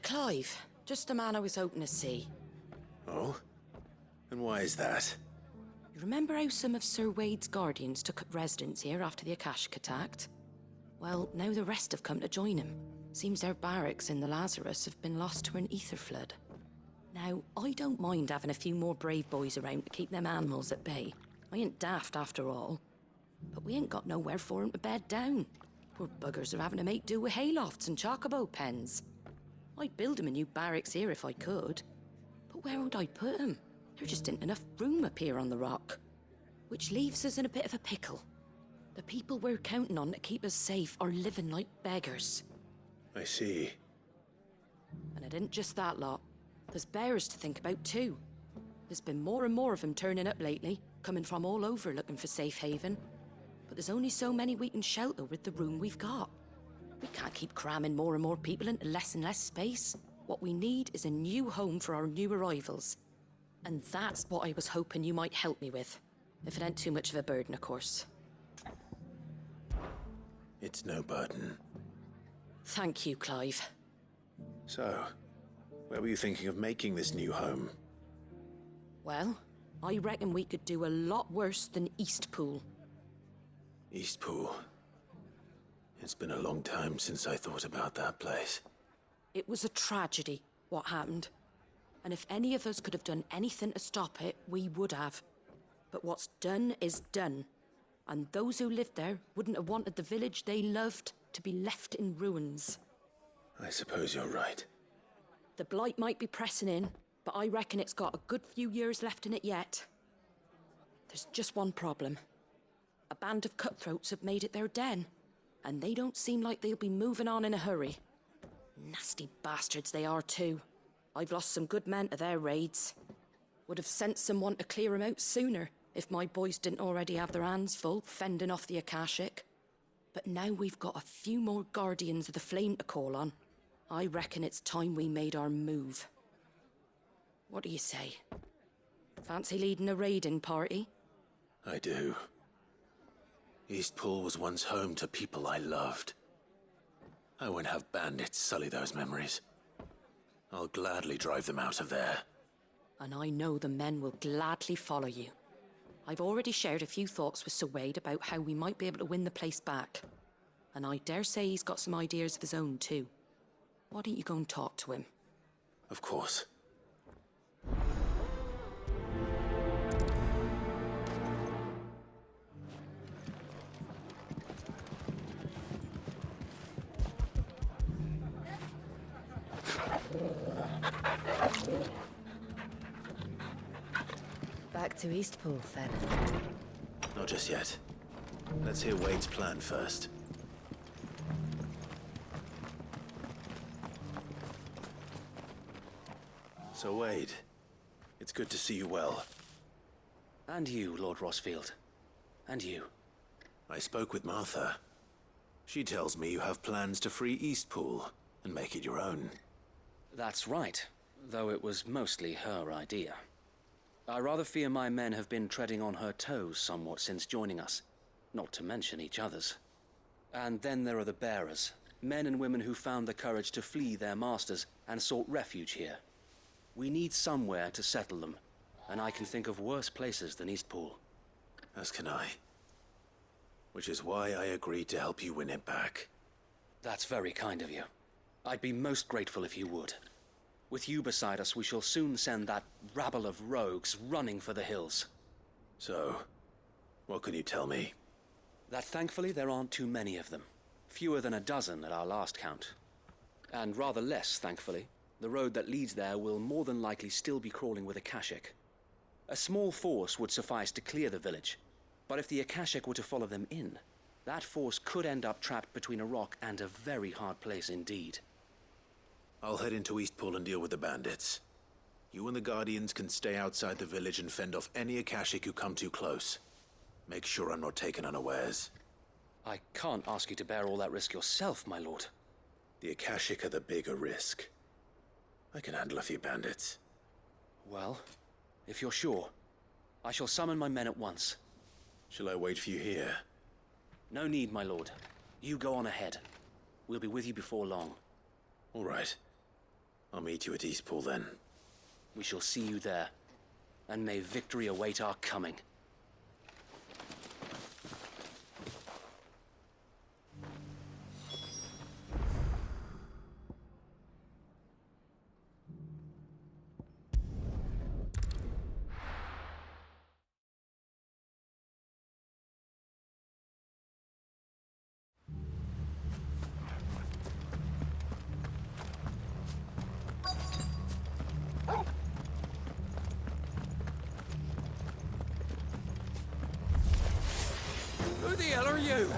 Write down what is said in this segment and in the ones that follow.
Clive, just the man I was hoping to see. Oh? And why is that? You remember how some of Sir Wade's guardians took up residence here after the Akashic attacked? Well, now the rest have come to join him. Seems their barracks in the Lazarus have been lost to an ether flood. Now, I don't mind having a few more brave boys around to keep them animals at bay. I ain't daft after all. But we ain't got nowhere for 'em to bed down. Poor buggers are having to make do with haylofts and chocobo pens. I'd build 'em a new barracks here if I could. But where would I put 'em? There just isn't enough room up here on the rock. Which leaves us in a bit of a pickle. The people we're counting on to keep us safe are living like beggars. I see. And it isn't just that lot. There's bears to think about too. There's been more and more of them turning up lately, coming from all over looking for safe haven. But there's only so many we can shelter with the room we've got. We can't keep cramming more and more people into less and less space. What we need is a new home for our new arrivals. And that's what I was hoping you might help me with. If it ain't too much of a burden, of course. It's no burden. Thank you, Clive. So, where were you thinking of making this new home? Well, I reckon we could do a lot worse than Eastpool. Eastpool. It's been a long time since I thought about that place. It was a tragedy, what happened. And if any of us could have done anything to stop it, we would have. But what's done is done. And those who lived there wouldn't have wanted the village they loved to be left in ruins. I suppose you're right. The blight might be pressing in, but I reckon it's got a good few years left in it yet. There's just one problem. A band of cutthroats have made it their den, and they don't seem like they'll be moving on in a hurry. Nasty bastards they are too. I've lost some good men to their raids. Would have sent someone to clear 'em out sooner if my boys didn't already have their hands full fending off the Akashic. But now we've got a few more guardians of the flame to call on. I reckon it's time we made our move. What do you say? Fancy leading a raiding party? I do. Eastpool was once home to people I loved. I won't have bandits sully those memories. I'll gladly drive them out of there. And I know the men will gladly follow you. I've already shared a few thoughts with Sir Wade about how we might be able to win the place back. And I dare say he's got some ideas of his own too. Why don't you go and talk to him? Of course. Back to Eastpool, then. Not just yet. Let's hear Wade's plan first. So Wade, it's good to see you well. And you, Lord Rossfield. And you. I spoke with Martha. She tells me you have plans to free Eastpool and make it your own. That's right, though it was mostly her idea. I rather fear my men have been treading on her toes somewhat since joining us, not to mention each other's. And then there are the bearers, men and women who found the courage to flee their masters and sought refuge here. We need somewhere to settle them, and I can think of worse places than Eastpool. As can I. Which is why I agreed to help you win it back. That's very kind of you. I'd be most grateful if you would. With you beside us, we shall soon send that rabble of rogues running for the hills. So, what can you tell me? That thankfully there aren't too many of them. Fewer than a dozen at our last count. And rather less, thankfully. The road that leads there will more than likely still be crawling with Akashic. A small force would suffice to clear the village, but if the Akashic were to follow them in, that force could end up trapped between a rock and a very hard place indeed. I'll head into Eastpool and deal with the bandits. You and the Guardians can stay outside the village and fend off any Akashic who come too close. Make sure I'm not taken unawares. I can't ask you to bear all that risk yourself, my lord. The Akashic are the bigger risk. I can handle a few bandits. Well, if you're sure, I shall summon my men at once. Shall I wait for you here? No need, my lord. You go on ahead. We'll be with you before long. All right. I'll meet you at Eastpool then. We shall see you there, and may victory await our coming. Who the hell are you?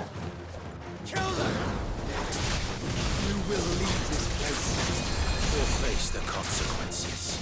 Kill them! You will leave this place or face the consequences.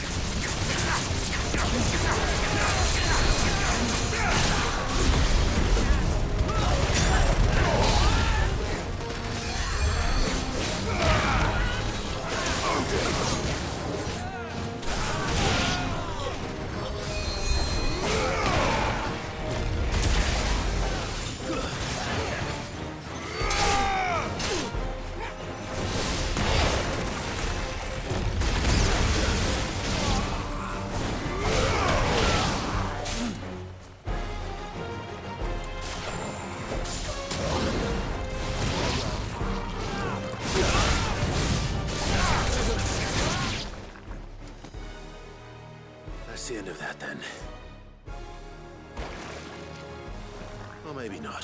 That's the end of that, then. Or maybe not.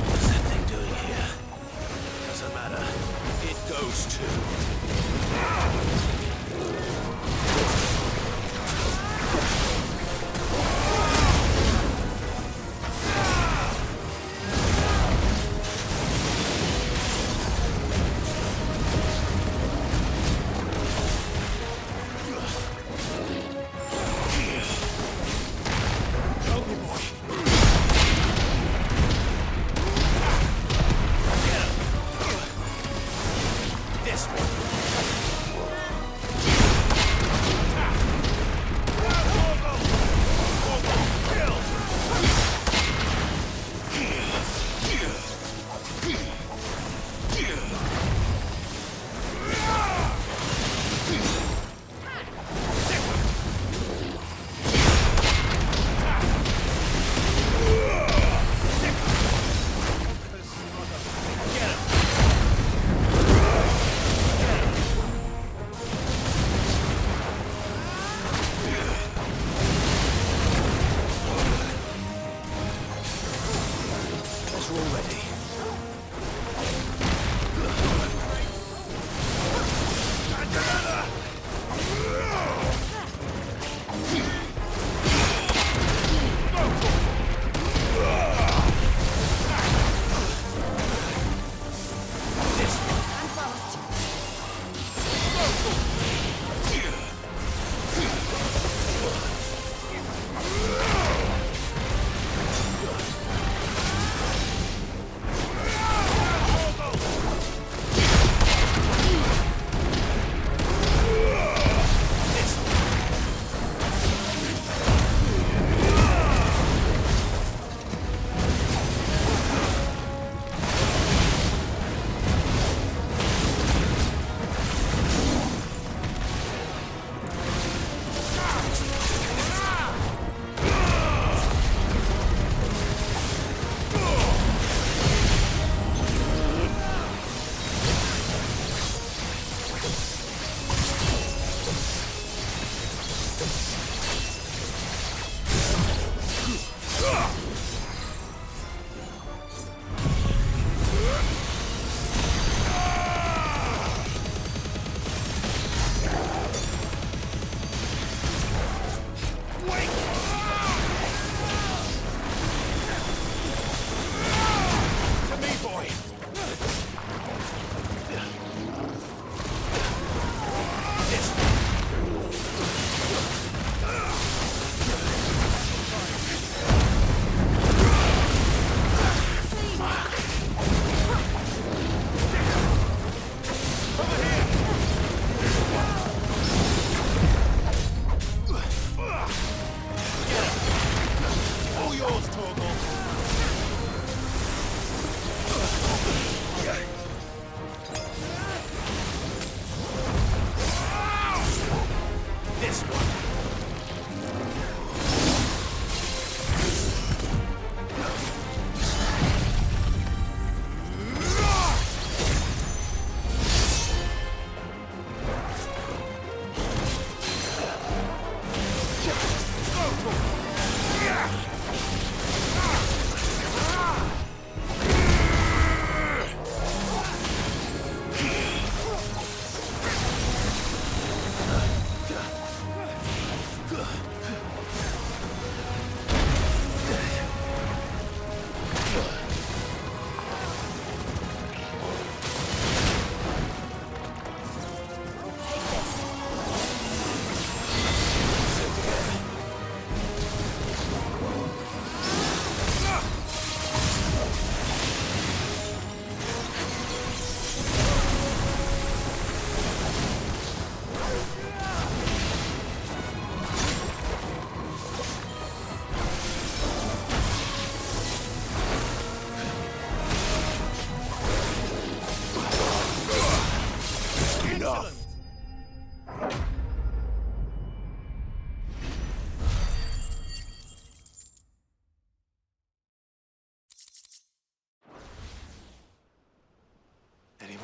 What's that thing doing here? Doesn't matter. It goes too.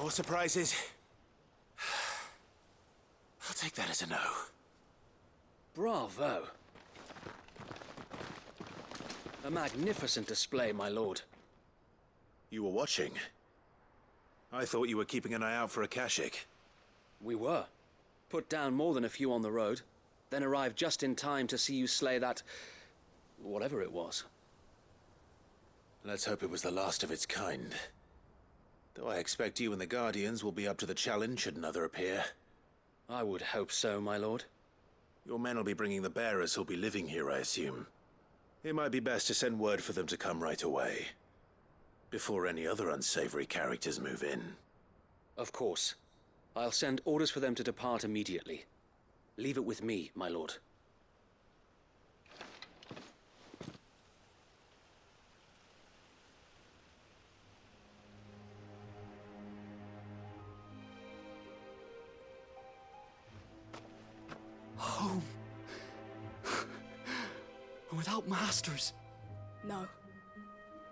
More surprises? I'll take that as a no. Bravo. A magnificent display, my lord. You were watching? I thought you were keeping an eye out for a Kashik. We were. Put down more than a few on the road, then arrived just in time to see you slay that... whatever it was. Let's hope it was the last of its kind. Though I expect you and the Guardians will be up to the challenge should another appear. I would hope so, my lord. Your men will be bringing the bearers who'll be living here, I assume. It might be best to send word for them to come right away, before any other unsavory characters move in. Of course. I'll send orders for them to depart immediately. Leave it with me, my lord. Home. Without masters. No.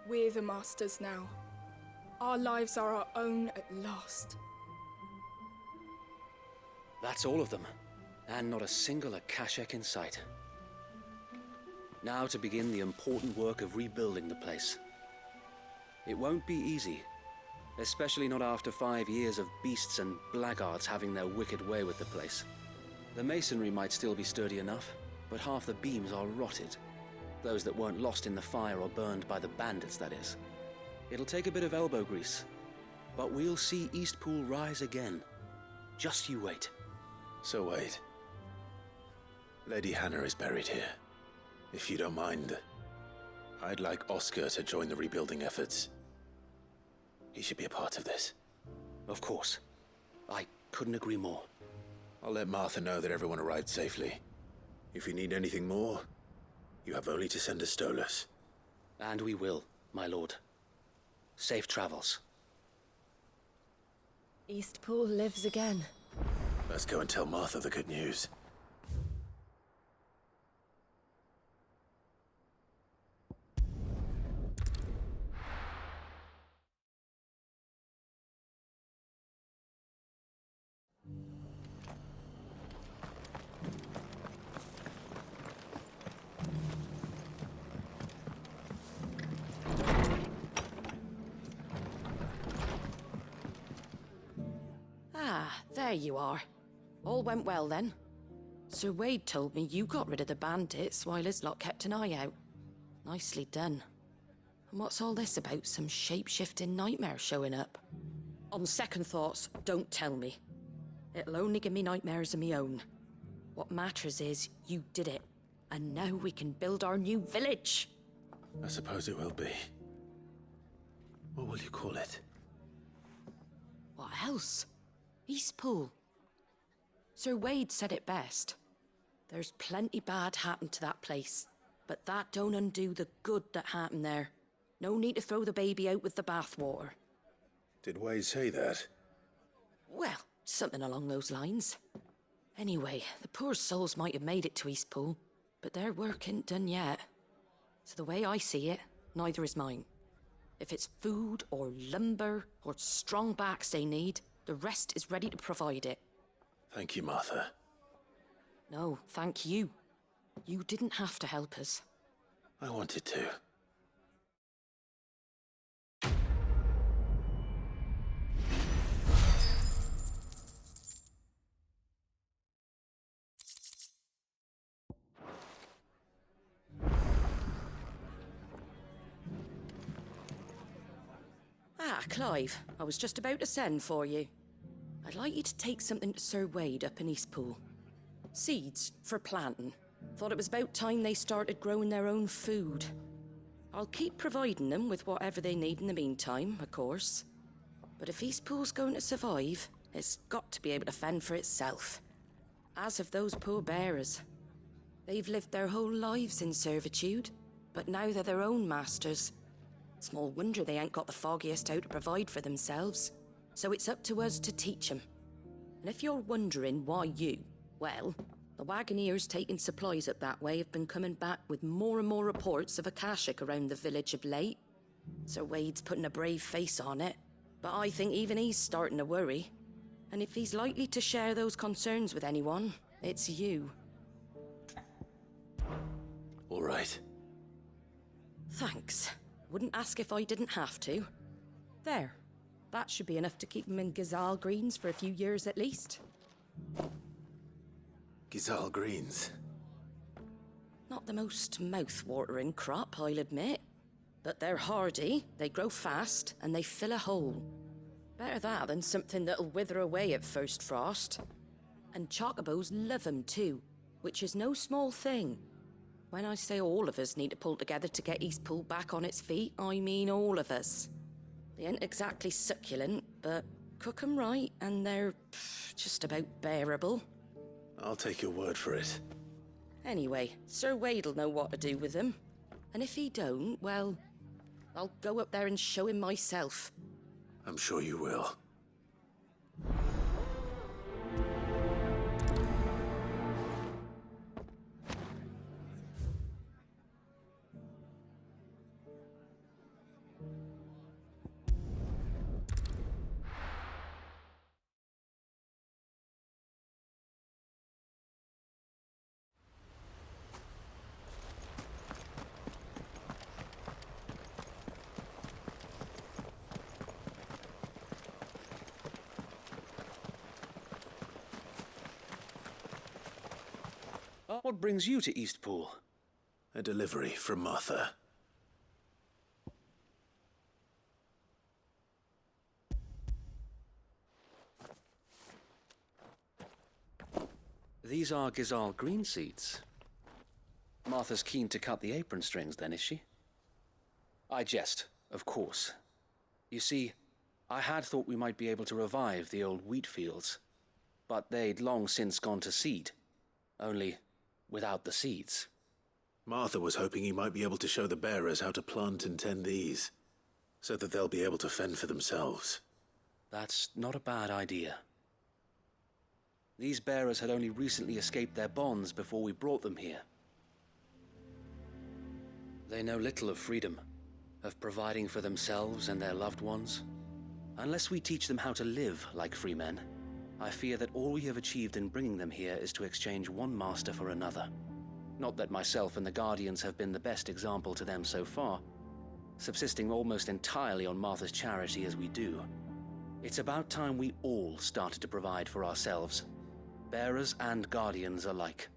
We're the masters now. Our lives are our own at last. That's all of them. And not a single Akashak in sight. Now to begin the important work of rebuilding the place. It won't be easy. Especially not after 5 years of beasts and blackguards having their wicked way with the place. The masonry might still be sturdy enough, but half the beams are rotted. Those that weren't lost in the fire or burned by the bandits, that is. It'll take a bit of elbow grease, but we'll see Eastpool rise again. Just you wait. So wait. Lady Hannah is buried here. If you don't mind, I'd like Oscar to join the rebuilding efforts. He should be a part of this. Of course. I couldn't agree more. I'll let Martha know that everyone arrived safely. If you need anything more, you have only to send a Stolas. And we will, my lord. Safe travels. Eastpool lives again. Let's go and tell Martha the good news. Ah, there you are. All went well then. Sir Wade told me you got rid of the bandits while his lot kept an eye out. Nicely done. And what's all this about some shape-shifting nightmare showing up? On second thoughts, don't tell me. It'll only give me nightmares of me own. What matters is you did it. And now we can build our new village. I suppose it will be. What will you call it? What else? Eastpool. Sir Wade said it best. There's plenty bad happened to that place, but that don't undo the good that happened there. No need to throw the baby out with the bathwater. Did Wade say that? Well, something along those lines. Anyway, the poor souls might have made it to Eastpool, but their work ain't done yet. So the way I see it, neither is mine. If it's food or lumber or strong backs they need, the rest is ready to provide it. Thank you, Martha. No, thank you. You didn't have to help us. I wanted to. Ah, Clive, I was just about to send for you. I'd like you to take something to Sir Wade up in Eastpool. Seeds for planting. Thought it was about time they started growing their own food. I'll keep providing them with whatever they need in the meantime, of course. But if Eastpool's going to survive, it's got to be able to fend for itself. As have those poor bearers. They've lived their whole lives in servitude, but now they're their own masters. Small wonder they ain't got the foggiest how to provide for themselves. So it's up to us to teach them. And if you're wondering why you, well, the Wagoneers taking supplies up that way have been coming back with more and more reports of Akashak around the village of late. Sir Wade's putting a brave face on it, But I think even he's starting to worry. And if he's likely to share those concerns with anyone, it's you. All right. Thanks. Wouldn't ask if I didn't have to. There. That should be enough to keep him in Gazal Greens for a few years at least. Gazal Greens. Not the most mouth-watering crop, I'll admit. But they're hardy, they grow fast, and they fill a hole. Better that than something that'll wither away at first frost. And chocobos love 'em too, which is no small thing. When I say all of us need to pull together to get Eastpool back on its feet, I mean all of us. They ain't exactly succulent, but cook 'em right, and they're just about bearable. I'll take your word for it. Anyway, Sir Wade'll know what to do with them. And if he don't, well, I'll go up there and show him myself. I'm sure you will. What brings you to Eastpool? A delivery from Martha. These are Gazal green seeds. Martha's keen to cut the apron strings, then, is she? I jest, of course. You see, I had thought we might be able to revive the old wheat fields, but they'd long since gone to seed, only without the seeds. Martha was hoping you might be able to show the bearers how to plant and tend these, so that they'll be able to fend for themselves. That's not a bad idea. These bearers had only recently escaped their bonds before we brought them here. They know little of freedom, of providing for themselves and their loved ones. Unless we teach them how to live like free men, I fear that all we have achieved in bringing them here is to exchange one master for another. Not that myself and the Guardians have been the best example to them so far, subsisting almost entirely on Martha's charity as we do. It's about time we all started to provide for ourselves, bearers and Guardians alike.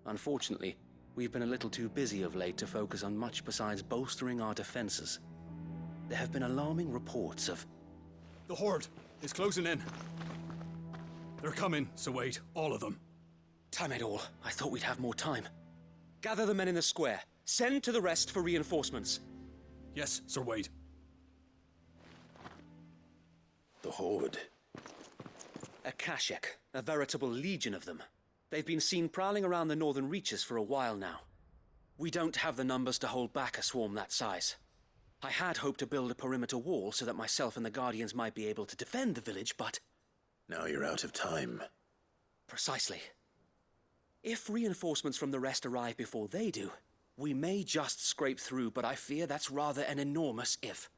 Unfortunately, we've been a little too busy of late to focus on much besides bolstering our defenses. There have been alarming reports of... The Horde is closing in. They're coming, so wait, all of them. Damn it all, I thought we'd have more time. Gather the men in the square. Send to the rest for reinforcements. Yes, Sir Wade. The Horde. A Kashek, a veritable legion of them. They've been seen prowling around the northern reaches for a while now. We don't have the numbers to hold back a swarm that size. I had hoped to build a perimeter wall so that myself and the Guardians might be able to defend the village, but... Now you're out of time. Precisely. If reinforcements from the rest arrive before they do, we may just scrape through, but I fear that's rather an enormous if.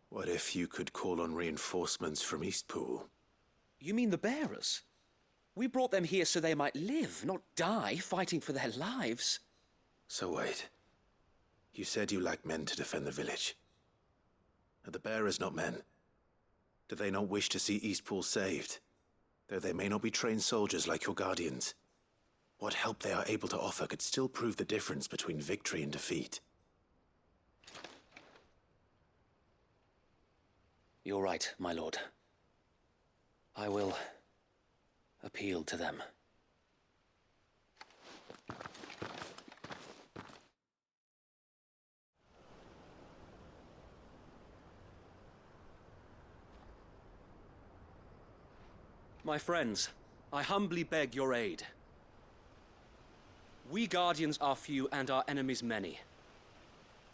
What if you could call on reinforcements from Eastpool? You mean the bearers? We brought them here so they might live, not die fighting for their lives. So wait. You said you lack men to defend the village. Are the bearers not men? Do they not wish to see Eastpool saved? Though they may not be trained soldiers like your Guardians. What help they are able to offer could still prove the difference between victory and defeat. You're right, my lord. I will appeal to them. My friends, I humbly beg your aid. We Guardians are few and our enemies many.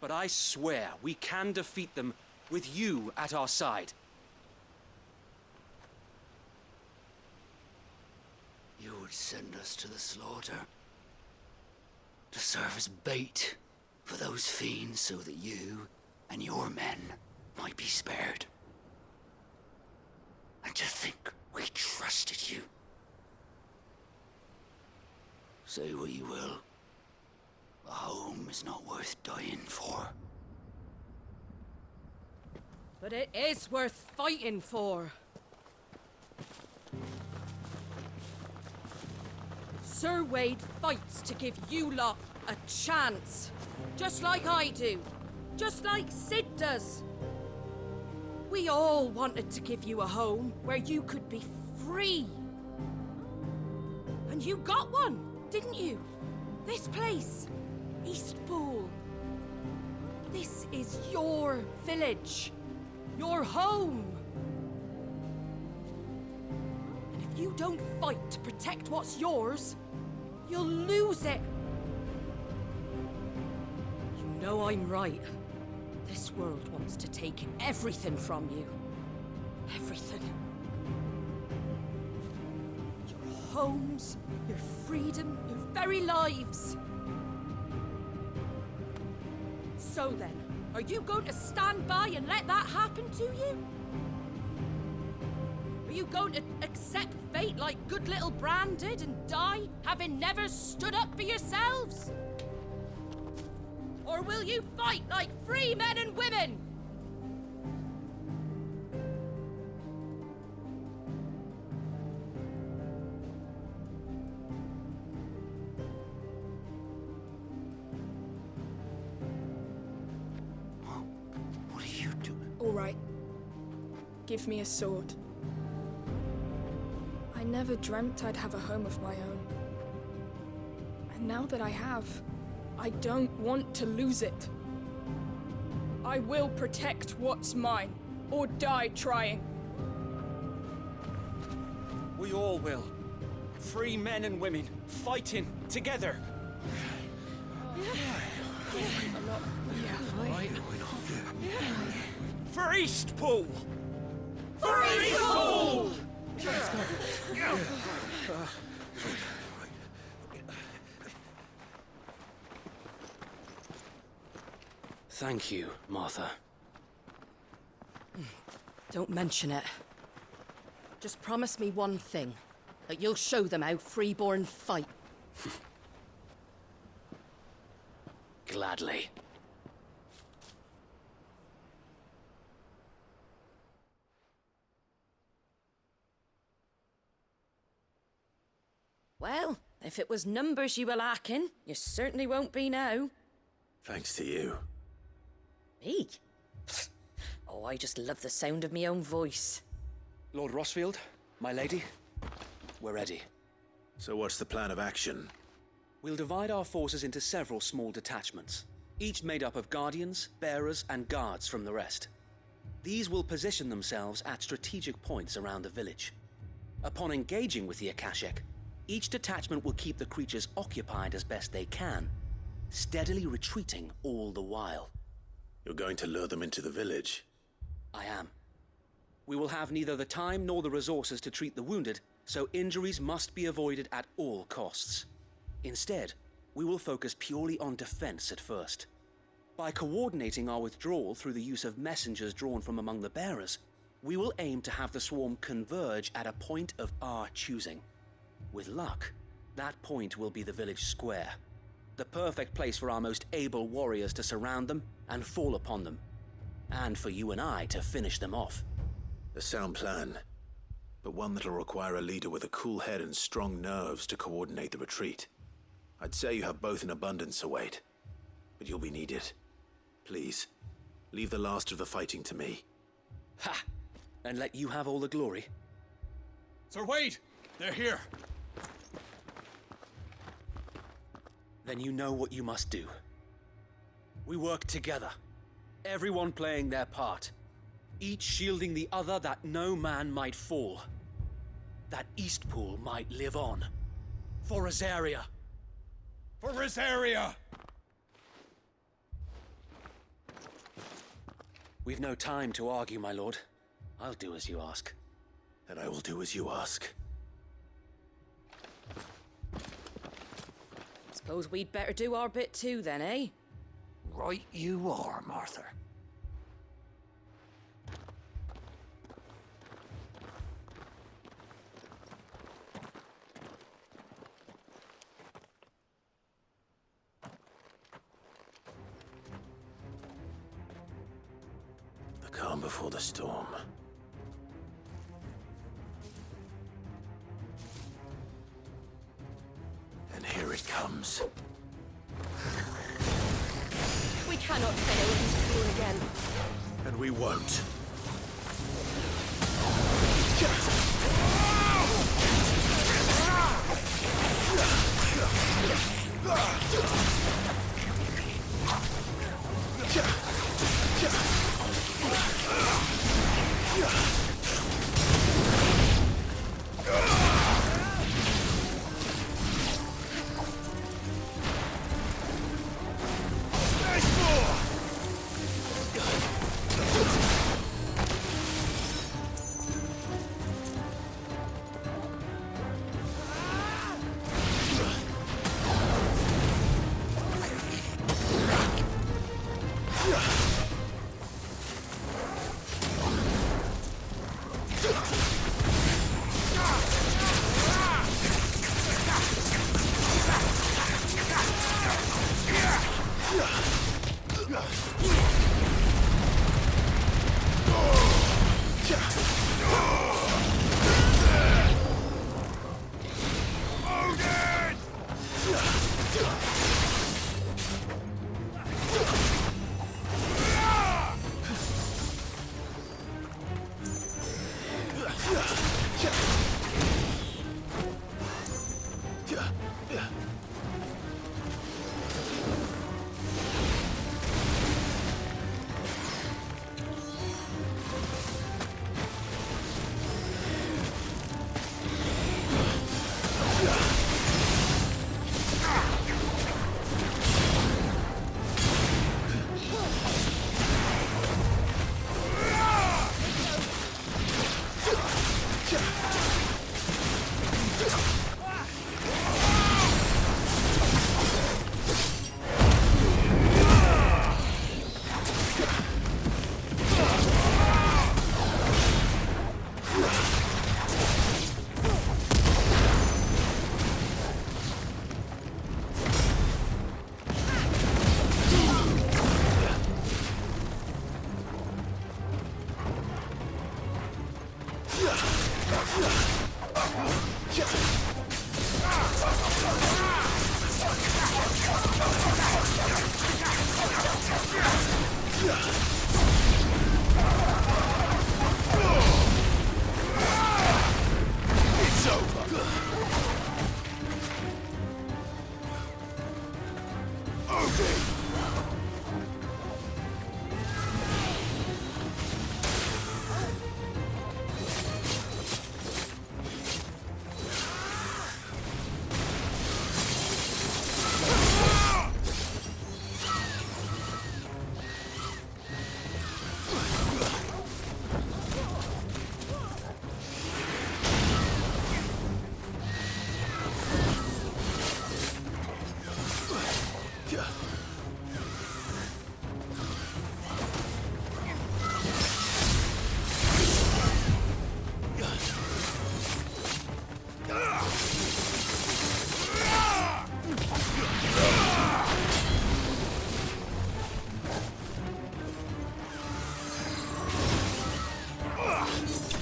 But I swear we can defeat them with you at our side. You would send us to the slaughter, to serve as bait for those fiends so that you and your men might be spared. And to think we trusted you. Say what you will. A home is not worth dying for. But it is worth fighting for. Sir Wade fights to give you lot a chance. Just like I do. Just like Sid does. We all wanted to give you a home where you could be free. And you got one, didn't you? This place, Eastpool. This is your village. Your home. And if you don't fight to protect what's yours, you'll lose it. You know I'm right. This world wants to take everything from you. Everything. Your homes, your freedom, your very lives. So then, are you going to stand by and let that happen to you? Are you going to accept fate like good little Bran did and die, having never stood up for yourselves? Or will you fight like free men and women? What are you doing? All right. Give me a sword. I never dreamt I'd have a home of my own. And now that I have, I don't want to lose it. I will protect what's mine, or die trying. We all will. Free men and women, fighting together. For Eastpool! For Eastpool! Thank you, Martha. Don't mention it. Just promise me one thing. That you'll show them how freeborn fight. Gladly. Well, if it was numbers you were lacking, you certainly won't be now. Thanks to you. Me? Oh, I just love the sound of my own voice. Lord Rossfield, my lady, we're ready. So what's the plan of action? We'll divide our forces into several small detachments, each made up of guardians, bearers, and guards from the rest. These will position themselves at strategic points around the village. Upon engaging with the Akashic, each detachment will keep the creatures occupied as best they can, steadily retreating all the while. You're going to lure them into the village? I am. We will have neither the time nor the resources to treat the wounded, so injuries must be avoided at all costs. Instead, we will focus purely on defense at first. By coordinating our withdrawal through the use of messengers drawn from among the bearers, we will aim to have the swarm converge at a point of our choosing. With luck, that point will be the village square, the perfect place for our most able warriors to surround them and fall upon them, and for you and I to finish them off. A sound plan, but one that'll require a leader with a cool head and strong nerves to coordinate the retreat. I'd say you have both in abundance, Sir Wade, but you'll be needed. Please, leave the last of the fighting to me. Ha! And let you have all the glory. Sir Wade! They're here! Then you know what you must do. We work together, everyone playing their part, each shielding the other that no man might fall, that Eastpool might live on. For Rosaria! For Rosaria! We've no time to argue, my lord. I'll do as you ask. And I will do as you ask. Suppose we'd better do our bit too then, eh? Right you are, Martha. calm before the storm. And here it comes. We cannot fail Eastpool again. And we won't.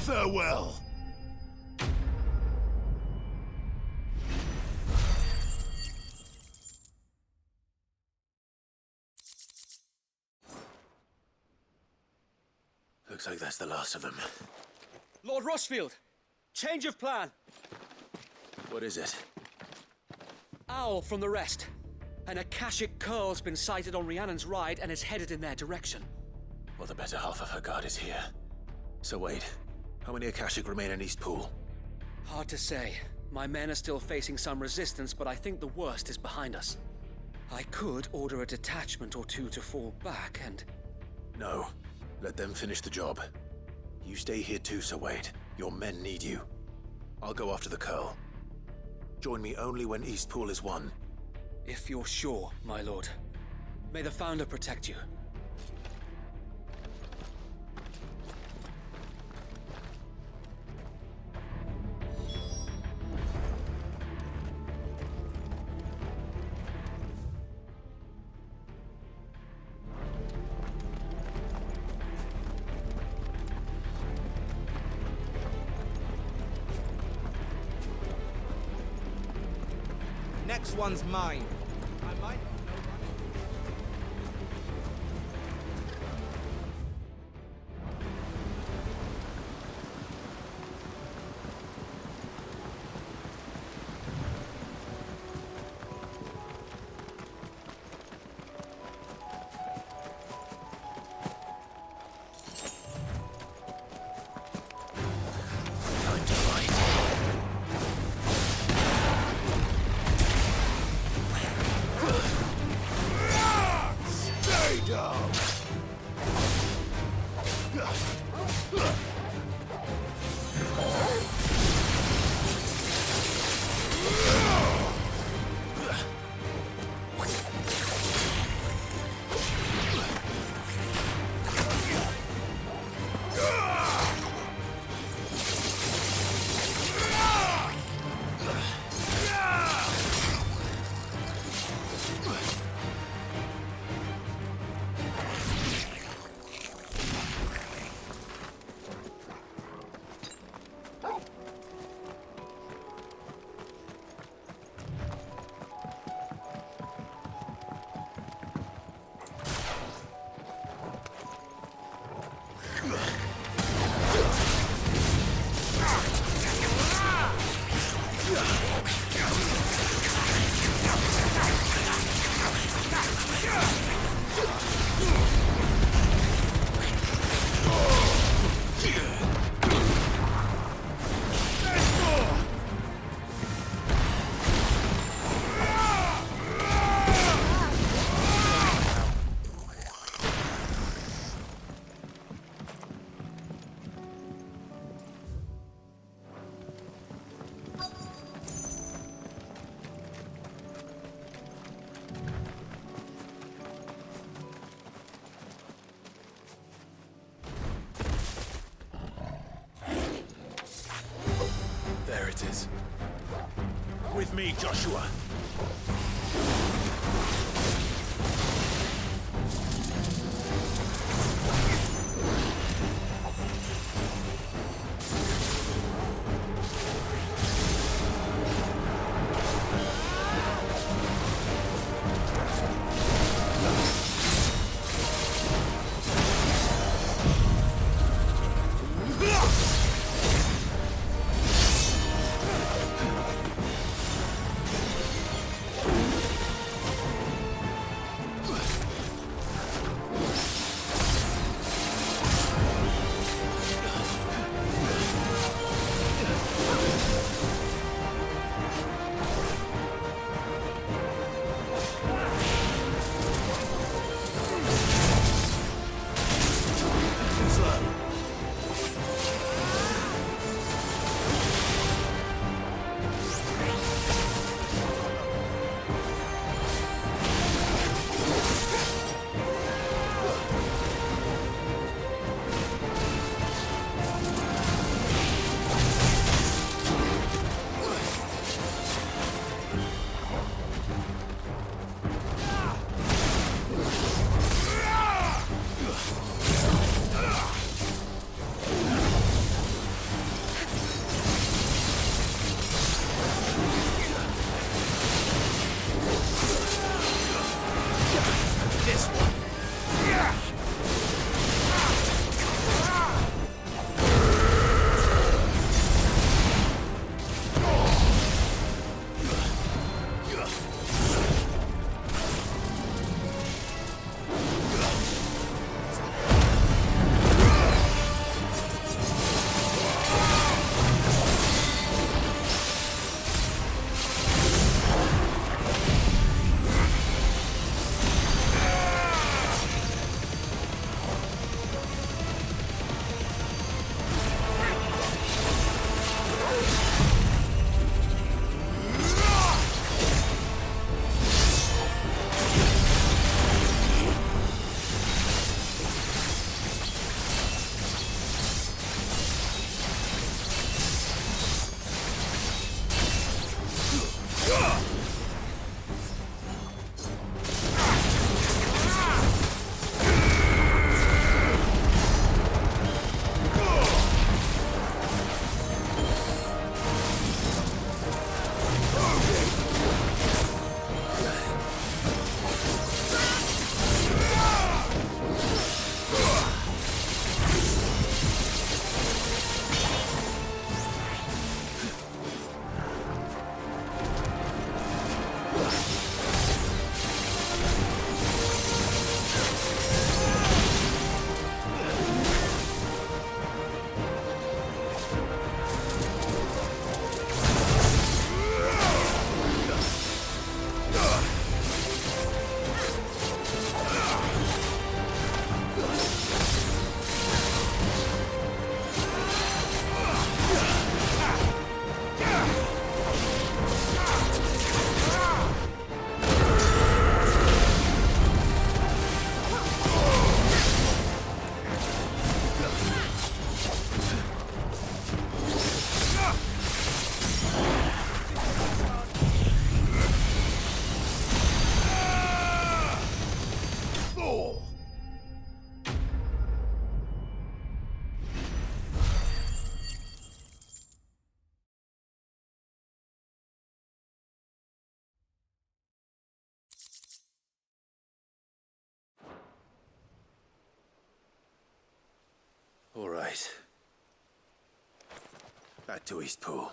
Farewell. Looks like that's the last of them. Lord Rossfield, change of plan. What is it? Owl from the rest. An Akashic curl's been sighted on Rhiannon's ride and is headed in their direction. Well, the better half of her guard is here. So wait, how many Akashic remain in Eastpool? Hard to say. My men are still facing some resistance, but I think the worst is behind us. I could order a detachment or two to fall back and... No. Let them finish the job. You stay here too, Sir Wade. Your men need you. I'll go after the Curl. Join me only when Eastpool is won. If you're sure, my lord. May the Founder protect you. next one's mine. I might not know There it is. With me, Joshua. Right. Back to Eastpool.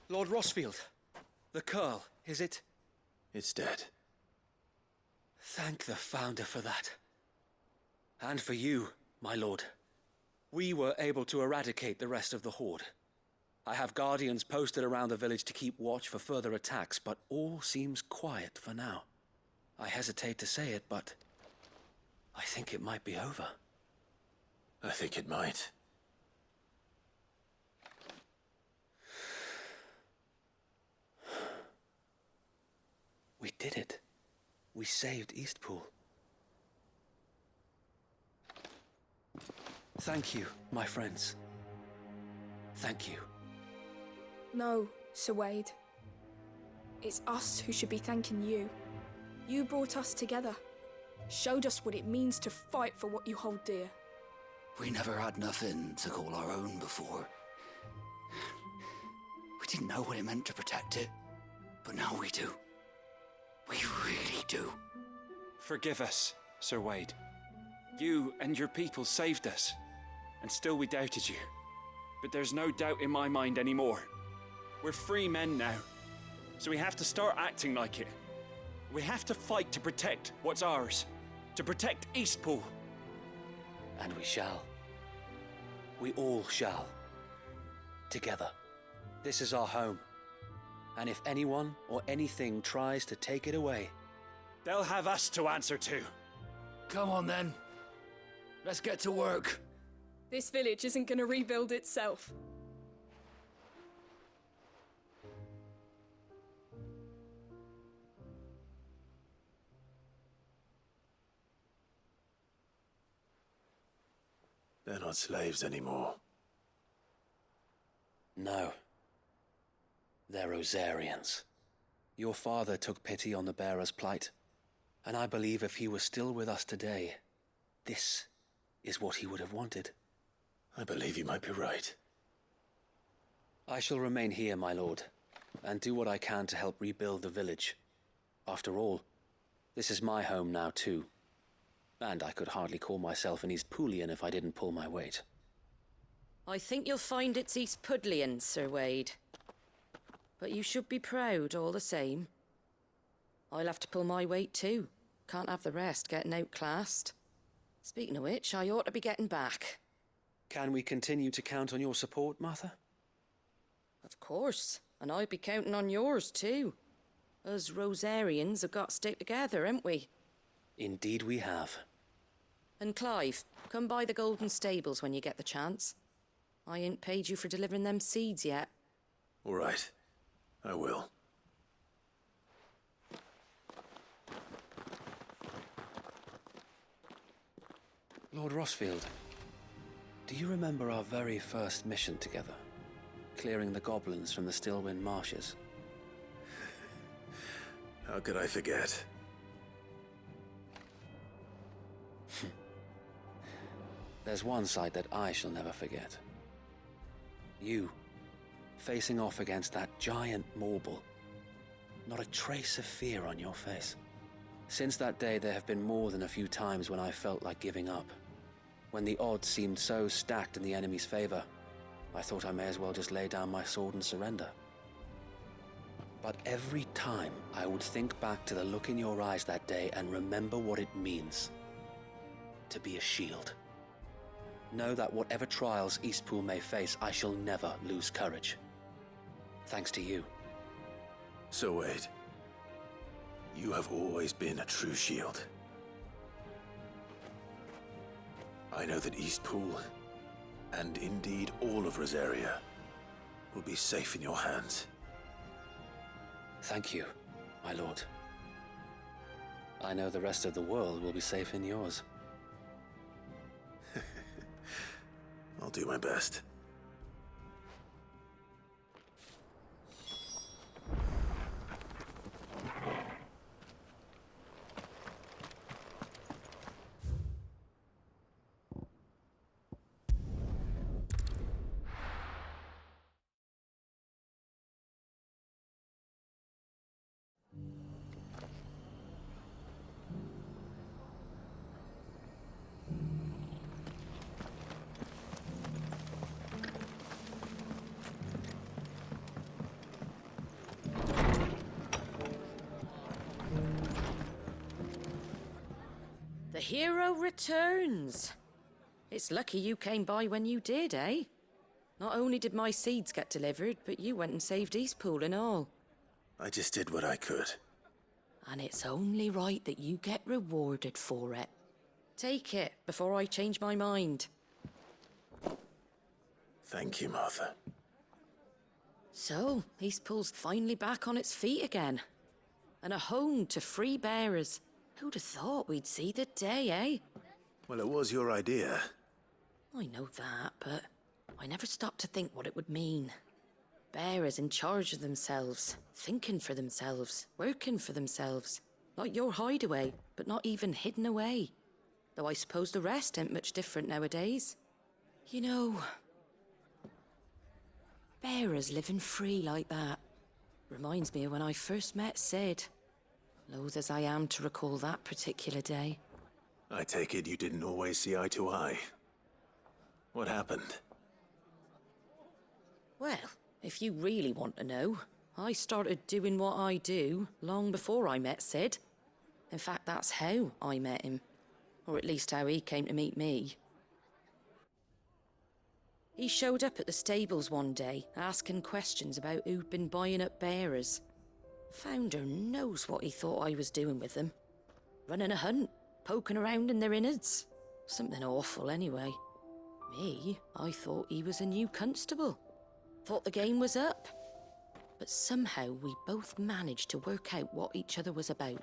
Lord Rossfield, the Curl, is it? It's dead. Thank the Founder for that. And for you, my lord. We were able to eradicate the rest of the Horde. I have guardians posted around the village to keep watch for further attacks, but all seems quiet for now. I hesitate to say it, but I think it might be over. I think it might. We did it. We saved Eastpool. Thank you, my friends. Thank you. No, Sir Wade. It's us who should be thanking you. You brought us together. Showed us what it means to fight for what you hold dear. We never had nothing to call our own before. We didn't know what it meant to protect it, but now we do. We really do. Forgive us, Sir Wade. You and your people saved us, and still we doubted you. But there's no doubt in my mind anymore. We're free men now, so we have to start acting like it. We have to fight to protect what's ours, to protect Eastpool. And we shall. We all shall. Together. This is our home. And if anyone or anything tries to take it away, they'll have us to answer to. Come on then. Let's get to work. This village isn't going to rebuild itself. They're not slaves anymore. no. They're Rosarians. Your father took pity on the bearer's plight, and I believe if he was still with us today, this is what he would have wanted. I believe you might be right. I shall remain here, my lord, and do what I can to help rebuild the village. After all, this is my home now too, and I could hardly call myself an Eastpoolian if I didn't pull my weight. I think you'll find it's Eastpudlian, Sir Wade. But you should be proud all the same. I'll have to pull my weight too. Can't have the rest getting outclassed. Speaking of which, I ought to be getting back. Can we continue to count on your support, Martha? Of course, and I'd be counting on yours too. Us Rosarians have got to stick together, haven't we? Indeed we have. And Clive, come by the Golden Stables when you get the chance. I ain't paid you for delivering them seeds yet. All right. I will. Lord Rossfield, do you remember our very first mission together? Clearing the goblins from the Stillwind marshes? How could I forget? There's one sight that I shall never forget. You, facing off against that giant Morble. Not a trace of fear on your face. Since that day, there have been more than a few times when I felt like giving up. When the odds seemed so stacked in the enemy's favor, I thought I may as well just lay down my sword and surrender. But every time, I would think back to the look in your eyes that day and remember what it means to be a shield. Know that whatever trials Eastpool may face, I shall never lose courage. Thanks to you. So Wade, you have always been a true shield. I know that Eastpool, and indeed all of Rosaria, will be safe in your hands. Thank you, my lord. I know the rest of the world will be safe in yours. I'll do my best. hero returns. It's lucky you came by when you did, eh? Not only did my seeds get delivered, but you went and saved Eastpool and all. I just did what I could. And it's only right that you get rewarded for it. Take it before I change my mind. Thank you, Martha. So, Eastpool's finally back on its feet again. And a home to free bearers. Who'd have thought we'd see the day, eh? Well, it was your idea. I know that, but I never stopped to think what it would mean. Bearers in charge of themselves, thinking for themselves, working for themselves. Like your hideaway, but not even hidden away. Though I suppose the rest ain't much different nowadays. You know, bearers living free like that reminds me of when I first met Sid. Loath as I am to recall that particular day. I take it you didn't always see eye to eye. What happened? Well, if you really want to know, I started doing what I do long before I met Sid. In fact, that's how I met him. Or at least how he came to meet me. He showed up at the stables one day, asking questions about who'd been buying up bearers. Founder knows what he thought I was doing with them. Running a hunt, poking around in their innards. Something awful anyway. Me, I thought he was a new constable. Thought the game was up. But somehow we both managed to work out what each other was about.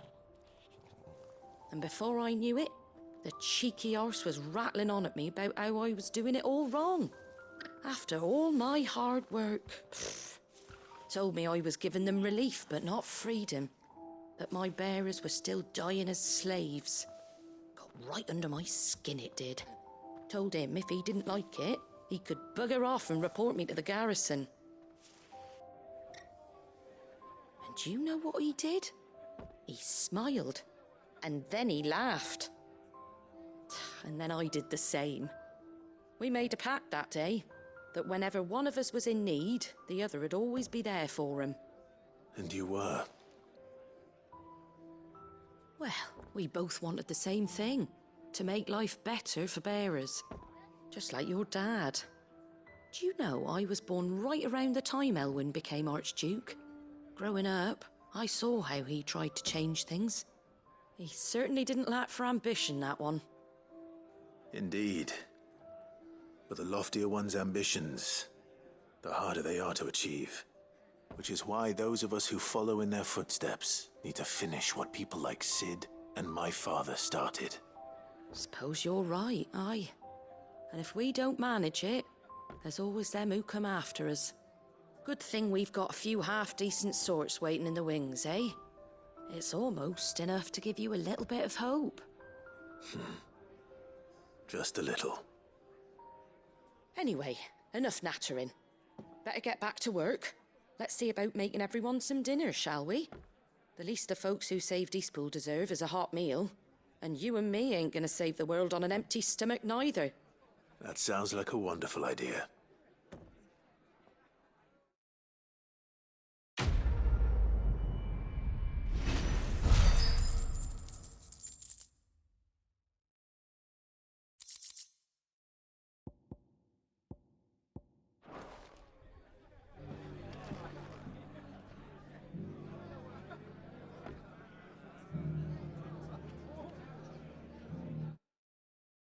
And before I knew it, the cheeky arse was rattling on at me about how I was doing it all wrong. After all my hard work. Told me I was giving them relief, but not freedom. That my bearers were still dying as slaves. Got right under my skin, it did. Told him if he didn't like it, he could bugger off and report me to the garrison. And do you know what he did? He smiled. And then he laughed. And then I did the same. We made a pact that day, that whenever one of us was in need, the other would always be there for him. And you were? Well, we both wanted the same thing. To make life better for bearers. Just like your dad. Do you know I was born right around the time Elwyn became Archduke? Growing up, I saw how he tried to change things. He certainly didn't lack for ambition, that one. Indeed. But the loftier one's ambitions, the harder they are to achieve. Which is why those of us who follow in their footsteps need to finish what people like Sid and my father started. Suppose you're right, aye. And if we don't manage it, there's always them who come after us. Good thing we've got a few half-decent sorts waiting in the wings, eh? It's almost enough to give you a little bit of hope. Just a little. Anyway, enough nattering. Better get back to work. Let's see about making everyone some dinner, shall we? The least the folks who saved Eastpool deserve is a hot meal. And you and me ain't gonna save the world on an empty stomach neither. That sounds like a wonderful idea.